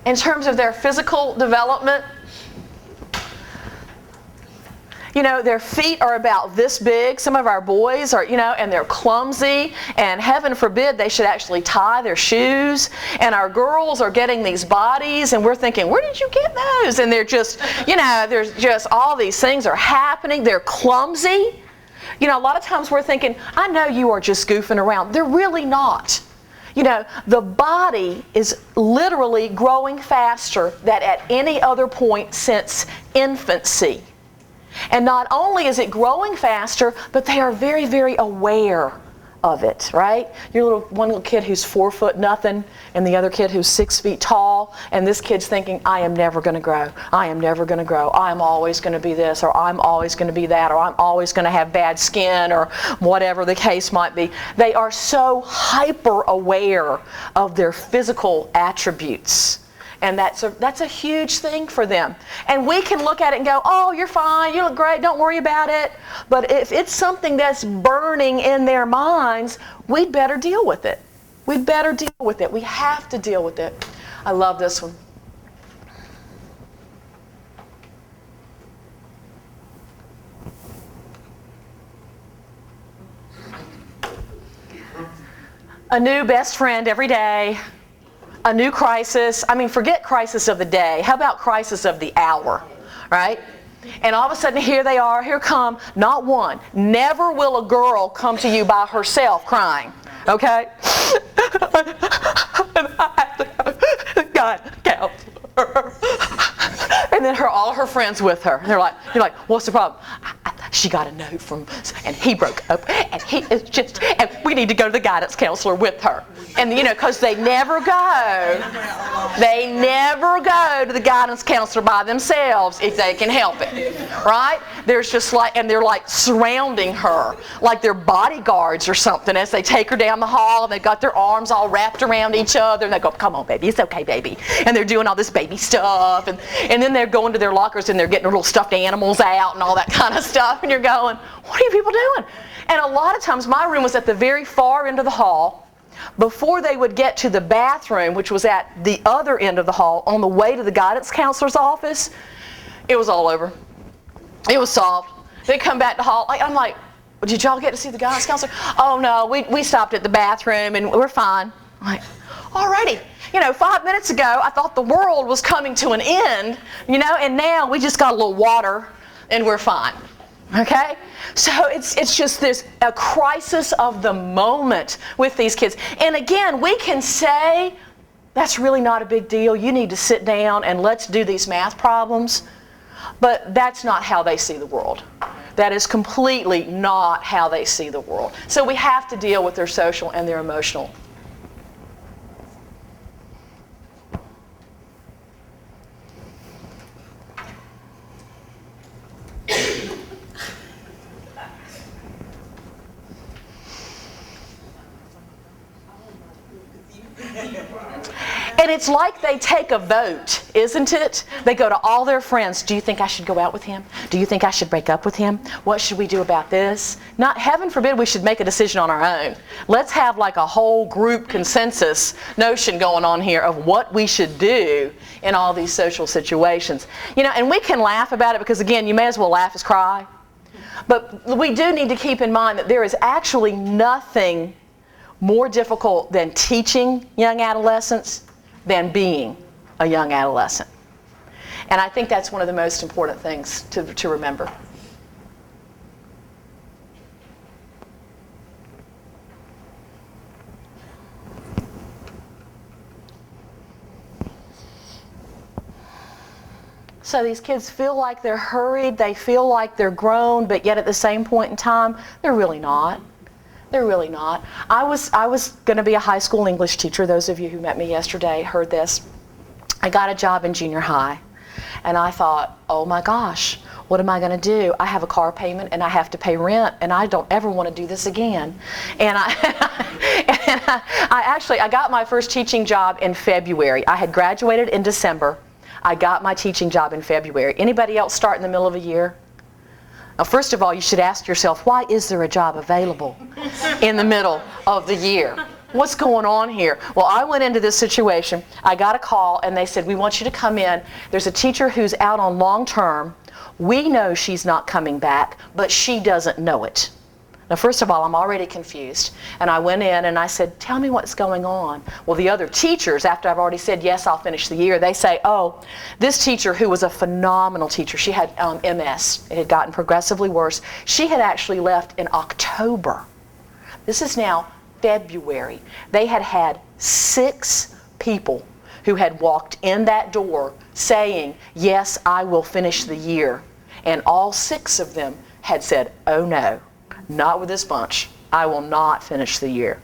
in terms of their physical development. Their feet are about this big. Some of our boys are, and they're clumsy. And heaven forbid they should actually tie their shoes. And our girls are getting these bodies, and we're thinking, where did you get those? And they're just, there's just all these things are happening. They're clumsy. A lot of times we're thinking, I know you are just goofing around. They're really not. The body is literally growing faster than at any other point since infancy. And not only is it growing faster, but they are very, very aware of it, right? One little kid who's 4 foot nothing, and the other kid who's 6 feet tall, and this kid's thinking, I am never going to grow. I am never going to grow. I'm always going to be this, or I'm always going to be that, or I'm always going to have bad skin, or whatever the case might be. They are so hyper aware of their physical attributes. And that's a huge thing for them. And we can look at it and go, oh, you're fine, you look great, don't worry about it. But if it's something that's burning in their minds, we'd better deal with it. We'd better deal with it. We have to deal with it. I love this one. A new best friend every day. A new crisis. Forget crisis of the day. How about crisis of the hour, right? And all of a sudden, here they are, here come, not one. Never will a girl come to you by herself crying, okay? God, counselor. And then all her friends with her. And you're like, what's the problem? She got a note from, and he broke up, and we need to go to the guidance counselor with her. And because they never go to the guidance counselor by themselves if they can help it, right? There's just and they're surrounding her like they're bodyguards or something as they take her down the hall, and they've got their arms all wrapped around each other, and they go, come on, baby, it's okay, baby. And they're doing all this baby stuff, and then they're going to their lockers and they're getting their little stuffed animals out and all that kind of stuff, and you're going, what are you people doing? And a lot of times my room was at the very far end of the hall. Before they would get to the bathroom, which was at the other end of the hall, on the way to the guidance counselor's office, it was all over. It was solved. They come back to the hall. I'm like, well, did y'all get to see the guidance counselor? Oh, no, we stopped at the bathroom and we're fine. I'm like, alrighty. 5 minutes ago, I thought the world was coming to an end, and now we just got a little water and we're fine. Okay? So it's just a crisis of the moment with these kids. And again, we can say, that's really not a big deal. You need to sit down and let's do these math problems. But that's not how they see the world. That is completely not how they see the world. So we have to deal with their social and their emotional. And it's like they take a vote, isn't it? They go to all their friends. Do you think I should go out with him? Do you think I should break up with him? What should we do about this? Not, heaven forbid, we should make a decision on our own. Let's have like a whole group consensus notion going on here of what we should do in all these social situations. And we can laugh about it because, again, you may as well laugh as cry. But we do need to keep in mind that there is actually nothing more difficult than teaching young adolescents than being a young adolescent. And I think that's one of the most important things to remember. So these kids feel like they're hurried, they feel like they're grown, but yet at the same point in time, they're really not. They're really not. I was going to be a high school English teacher. Those of you who met me yesterday heard this. I got a job in junior high, and I thought, oh my gosh, what am I going to do? I have a car payment, and I have to pay rent, and I don't ever want to do this again. And I got my first teaching job in February. I had graduated in December. I got my teaching job in February. Anybody else start in the middle of a year? Now, first of all, you should ask yourself, why is there a job available in the middle of the year? What's going on here? Well, I went into this situation. I got a call and they said, we want you to come in. There's a teacher who's out on long term. We know she's not coming back, but she doesn't know it. Now, first of all, I'm already confused. And I went in and I said, tell me what's going on. Well, the other teachers, after I've already said, yes, I'll finish the year, they say, oh, this teacher who was a phenomenal teacher, she had MS. It had gotten progressively worse. She had actually left in October. This is now February. They had had 6 people who had walked in that door saying, yes, I will finish the year. And all 6 of them had said, oh no. Not with this bunch. I will not finish the year.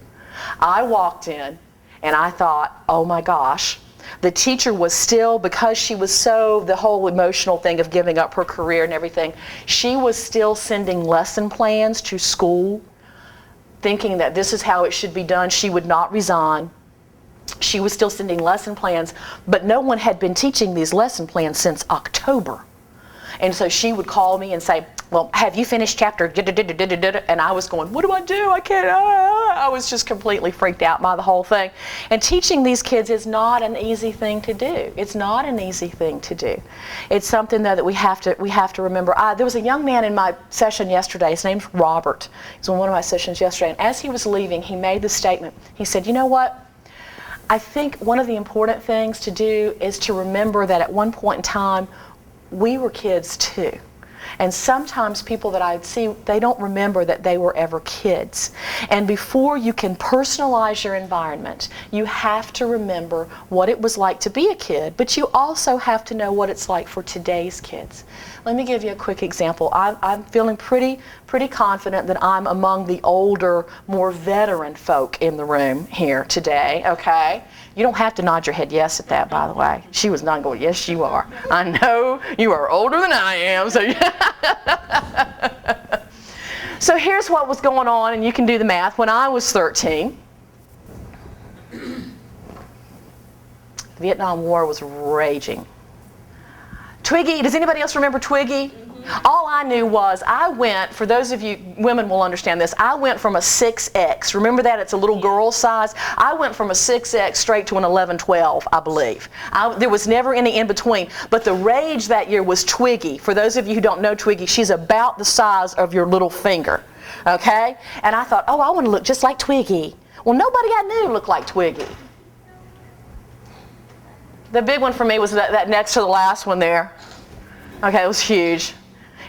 I walked in and I thought, oh my gosh. The teacher was still, because she was so, the whole emotional thing of giving up her career and everything, she was still sending lesson plans to school, thinking that this is how it should be done. She would not resign. She was still sending lesson plans, but no one had been teaching these lesson plans since October. And so she would call me and say, well, have you finished chapter? And I was going, what do I do? I can't. I was just completely freaked out by the whole thing. And teaching these kids is not an easy thing to do. It's not an easy thing to do. It's something though that we have to remember. There was a young man in my session yesterday. His name's Robert. He was on one of my sessions yesterday. And as he was leaving, he made the statement. He said, you know what? I think one of the important things to do is to remember that at one point in time, we were kids too. And sometimes people that I see, they don't remember that they were ever kids. And before you can personalize your environment, you have to remember what it was like to be a kid, but you also have to know what it's like for today's kids. Let me give you a quick example. I'm feeling pretty confident that I'm among the older, more veteran folk in the room here today, okay? You don't have to nod your head yes at that, by the way. She was not going, yes, you are. I know you are older than I am. So here's what was going on, and you can do the math. When I was 13, the Vietnam War was raging. Twiggy, does anybody else remember Twiggy? All I knew was I went, for those of you, women will understand this, I went from a 6X. Remember that? It's a little girl size. I went from a 6X straight to an 11-12, I believe. There was never any in between. But the rage that year was Twiggy. For those of you who don't know Twiggy, she's about the size of your little finger. Okay? And I thought, oh, I want to look just like Twiggy. Well, nobody I knew looked like Twiggy. The big one for me was that next to the last one there. Okay, it was huge.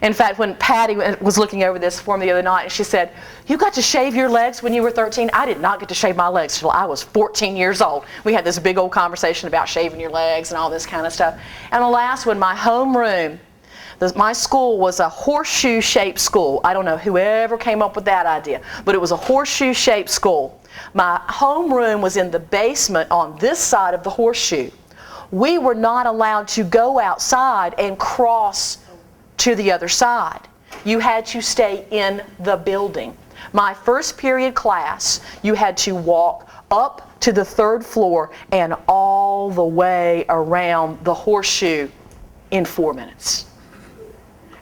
In fact, when Patty was looking over this for me the other night, and she said, you got to shave your legs when you were 13? I did not get to shave my legs until I was 14 years old. We had this big old conversation about shaving your legs and all this kind of stuff. And the last one, my home room, my school was a horseshoe-shaped school. I don't know whoever came up with that idea, but it was a horseshoe-shaped school. My home room was in the basement on this side of the horseshoe. We were not allowed to go outside and cross to the other side. You had to stay in the building. My first period class, you had to walk up to the 3rd floor and all the way around the horseshoe in 4 minutes.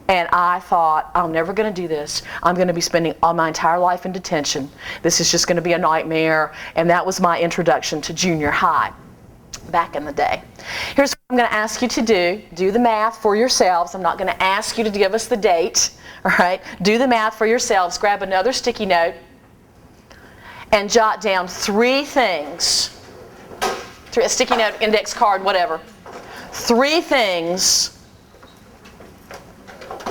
And I thought, I'm never going to do this. I'm going to be spending all my entire life in detention. This is just going to be a nightmare. And that was my introduction to junior high back in the day. Here's what I'm going to ask you to do. Do the math for yourselves. I'm not going to ask you to give us the date. All right? Do the math for yourselves. Grab another sticky note and jot down 3 things. A sticky note, index card, whatever. 3 things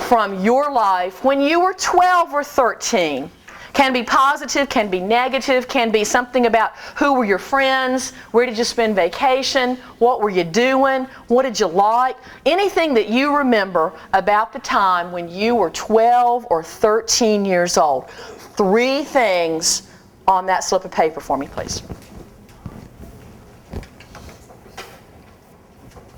from your life when you were 12 or 13. Can be positive, can be negative, can be something about who were your friends, where did you spend vacation, what were you doing, what did you like, anything that you remember about the time when you were 12 or 13 years old. 3 things on that slip of paper for me, please.